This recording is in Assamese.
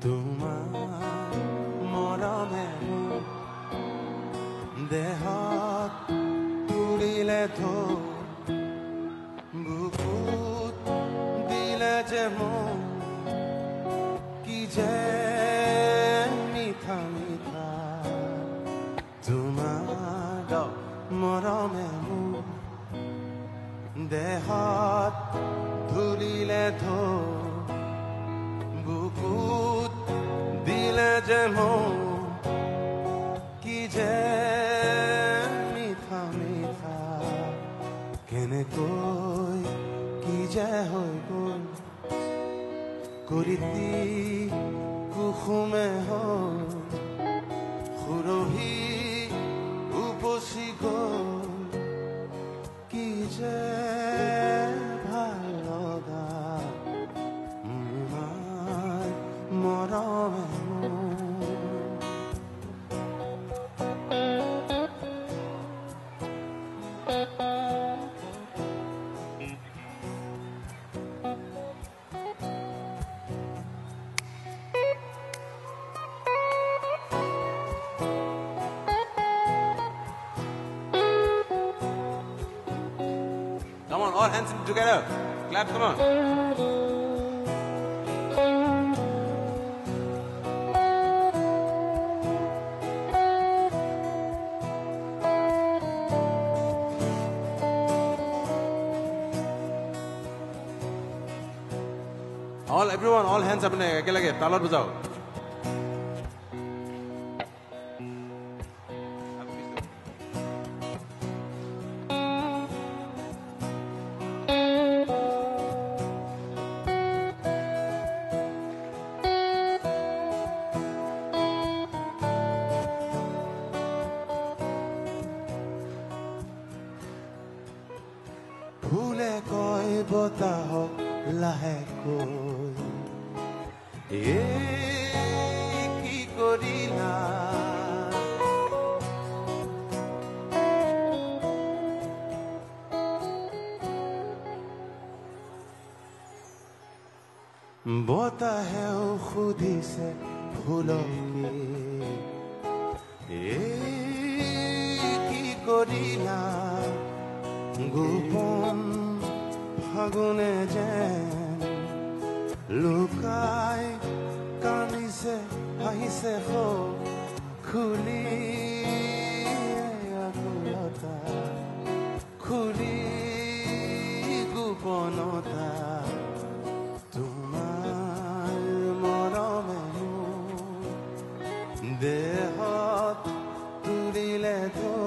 তোমাৰ মৰমে দেহত তুলিলে ধৌ বুকুত দিলে যে মোৰ কি যে মিঠা মিঠা তোমাৰ মৰমে মোৰ দেহত তুলিলে ধৌ বুকুত দিলে যে মোৰ কি যে মিঠা মিঠা কেনেকৈ কি যে হৈ গ'ল কৰিতি কুসুমে হ'ল সুৰভি উপচি গ'ল কি যে ভাল লগা মৰমে Come on, all hands together. Clap, come on. Everyone, all hands up. Ekelage, talat bajao. ফুলে কয় বতাহক লাহেকৈ কি কৰিলা বতাহেও সুধিছে ফুলকে কি কৰিলা গোপন ফাগুনে যেন লুকাই কান্দিছে হাঁহিছে খুলি আকুলতা খুলি গোপনতা তোমাৰ মৰমে দেহত তুলিলে ধৌ